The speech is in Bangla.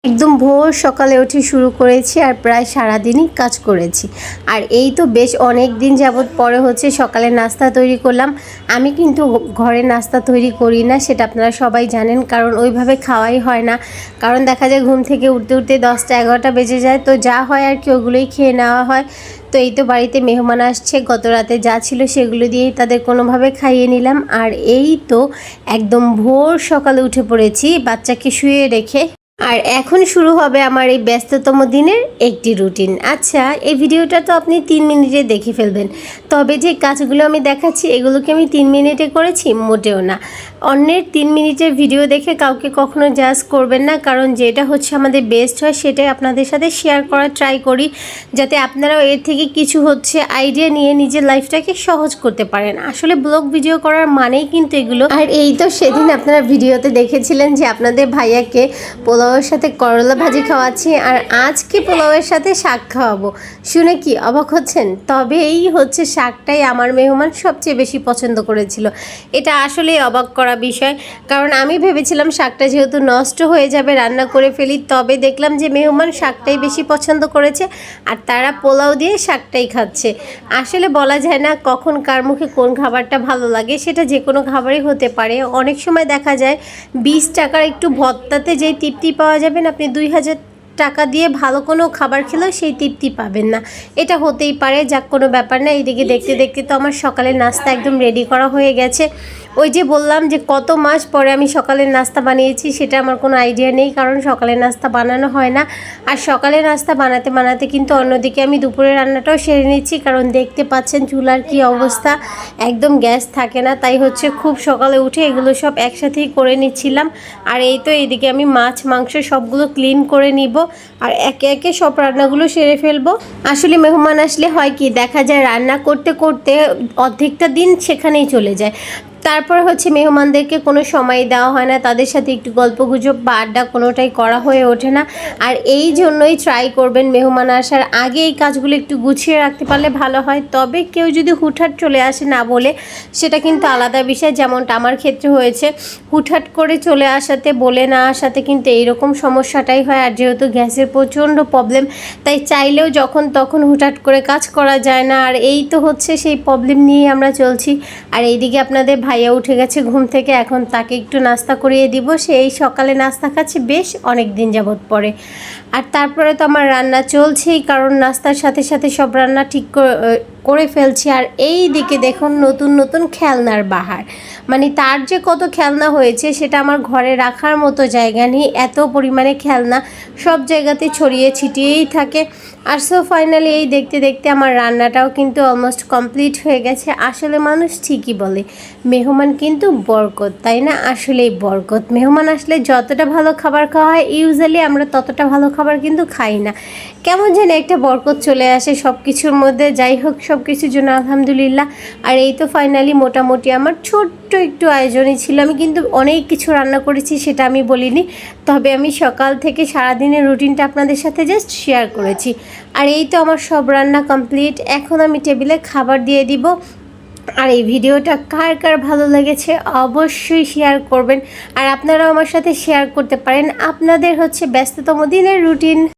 একদম ভোর সকালে উঠে শুরু করেছি আর প্রায় সারাদিনই কাজ করেছি। আর এই তো বেশ অনেক দিন যাবৎ পরে হচ্ছে সকালে নাস্তা তৈরি করলাম। আমি কিন্তু ঘরে নাস্তা তৈরি করি না, সেটা আপনারা সবাই জানেন, কারণ ওইভাবে খাওয়াই হয় না। কারণ দেখা যায় ঘুম থেকে উঠতে উঠতে 10টা-11টা বেজে যায়, তো যা হয় আর কি ওগুলোই খেয়ে নেওয়া হয়। তো এই তো বাড়িতে মেহমান আসছে, গত রাতে যা ছিল সেগুলো দিয়েই তাদের কোনোভাবে খাইয়ে নিলাম। আর এই তো একদম ভোর সকালে উঠে পড়েছি বাচ্চাকে শুয়ে রেখে। আর এখন শুরু হবে আমার এই ব্যস্ততম দিনের একটি রুটিন। আচ্ছা, এই ভিডিওটা তো আপনি 3 মিনিটে দেখে ফেলবেন, তবে যে কাজগুলো আমি দেখাচ্ছি এগুলোকে আমি 3 মিনিটে করেছি মোটেও না। অন্যের 3 মিনিটের ভিডিও দেখে কাউকে কখনো জাজ করবেন না, কারণ যেটা হচ্ছে আমাদের বেস্ট হয় সেটাই আপনাদের সাথে শেয়ার করার ট্রাই করি, যাতে আপনারাও এর থেকে কিছু হচ্ছে আইডিয়া নিয়ে নিজের লাইফটাকে সহজ করতে পারেন। আসলে ব্লগ ভিডিও করার মানেই কিন্তু এগুলো। আর এই তো সেদিন আপনারা ভিডিওতে দেখেছিলেন যে আপনাদের ভাইয়াকে পোলাওয়ের সাথে করলা ভাজি খাওয়াচ্ছি, আর আজকে পোলাওয়ের সাথে শাক খাওয়াবো। শুনে কি অবাক হচ্ছেন? তবে এই হচ্ছে শাকটাই আমার মেহমান সবচেয়ে বেশি পছন্দ করেছিল। এটা আসলেই অবাক করা বিষয়, কারণ আমি ভেবেছিলাম শাকটা যেহেতু নষ্ট হয়ে যাবে রান্না করে ফেলি, তবে দেখলাম যে মেহমান শাকটাই বেশি পছন্দ করেছে আর তারা পোলাও দিয়ে শাকটাই খাচ্ছে। আসলে বলা যায় না কখন কার মুখে কোন খাবারটা ভালো লাগে, সেটা যে কোনো খাবারই হতে পারে। অনেক সময় দেখা যায় 20 টাকার একটু ভর্তাতে যেই তৃপ্তি পাওয়া যাবেন, আপনি 2000 টাকা দিয়ে ভালো কোনো খাবার খেলেও সেই তৃপ্তি পাবেন না। এটা হতেই পারে, যাক কোনো ব্যাপার না। এইদিকে দেখতে দেখতে তো আমার সকালের নাস্তা একদম রেডি করা হয়ে গেছে। ওই যে বললাম যে কত মাস পরে আমি সকালের নাস্তা বানিয়েছি, সেটা আমার কোনো আইডিয়া নেই, কারণ সকালের নাস্তা বানানো হয় না। আর সকালের নাস্তা বানাতে বানাতে কিন্তু অন্যদিকে আমি দুপুরের রান্নাটাও সেরে নিচ্ছি, কারণ দেখতে পাচ্ছেন চুলার কি অবস্থা, একদম গ্যাস থাকে না। তাই হচ্ছে খুব সকালে উঠে এগুলো সব একসাথেই করে নিচ্ছিলাম। আর এই তো এইদিকে আমি মাছ মাংস সবগুলো ক্লিন করে নিব আর একে একে সব রান্নাগুলো সেরে ফেলবো। আসলে মেহমান আসলে হয় কি, দেখা যায় রান্না করতে করতে অর্ধেকটা দিন সেখানেই চলে যায়। তারপর হচ্ছে মেহমানদেরকে কোনো সময় দেওয়া হয় না, তাদের সাথে একটু গল্পগুজব বা আড্ডা কোনোটাই করা হয়ে ওঠে না। আর এই জন্যই ট্রাই করবেন মেহমান আসার আগে এই কাজগুলো একটু গুছিয়ে রাখতে পারলে ভালো হয়। তবে কেউ যদি হুটহাট চলে আসে না বলে, সেটা কিন্তু আলাদা বিষয়, যেমনটা আমার ক্ষেত্রে হয়েছে। হুটহাট করে চলে আসাতে, বলে না আসাতে কিন্তু এইরকম সমস্যাটাই হয়। আর যেহেতু গ্যাসের প্রচণ্ড প্রবলেম, তাই চাইলেও যখন তখন হুটহাট করে কাজ করা যায় না। আর এই তো হচ্ছে সেই প্রবলেম নিয়েই আমরা চলছি। আর এইদিকে আপনাদের ভাইয়া উঠে গেছে ঘুম থেকে, এখন তাকে একটু নাস্তা করিয়ে দিব। সে এই সকালে নাস্তা খাচ্ছে বেশ অনেক দিন যাবৎ পরে। আর তারপরে তো আমার রান্না চলছেই, কারণ নাস্তার সাথে সাথে সব রান্না ঠিক করে ফেলছি। আর এই দিকে দেখুন নতুন নতুন খেলনার বাহার, মানে তার যে কত খেলনা হয়েছে সেটা আমার ঘরে রাখার মতো জায়গা নেই, এত পরিমাণে খেলনা সব জায়গাতে ছড়িয়ে ছিটিয়েই থাকে। আর সো ফাইনালি এই দেখতে দেখতে আমার রান্নাটাও কিন্তু অলমোস্ট কমপ্লিট হয়ে গেছে। আসলে মানুষ ঠিকই বলে মেহমান কিন্তু বরকত, তাই না? আসলেই বরকত। মেহমান আসলে যতটা ভালো খাবার খাওয়া হয়, ইউজুয়ালি আমরা ততটা ভালো খাবার কিন্তু খাই না। কেমন যেন একটা বরকত চলে আসে সব কিছুর মধ্যে। যাই হোক, সব কিছুর জন্য আলহামদুলিল্লাহ। আর এই তো ফাইনালি মোটামুটি আমার ছোট্ট একটু আয়োজনই ছিল। আমি কিন্তু অনেক কিছু রান্না করেছি, সেটা আমি বলিনি, তবে আমি সকাল থেকে সারাদিনের রুটিনটা আপনাদের সাথে জাস্ট শেয়ার করেছি। আর এই তো আমার সব রান্না কমপ্লিট, এখন আমি টেবিলে খাবার দিয়ে দিব। আর এই ভিডিওটা কার কার ভালো লেগেছে অবশ্যই শেয়ার করবেন, আর আপনারাও আমার সাথে শেয়ার করতে পারেন আপনাদের হচ্ছে ব্যস্ততম দিনের রুটিন।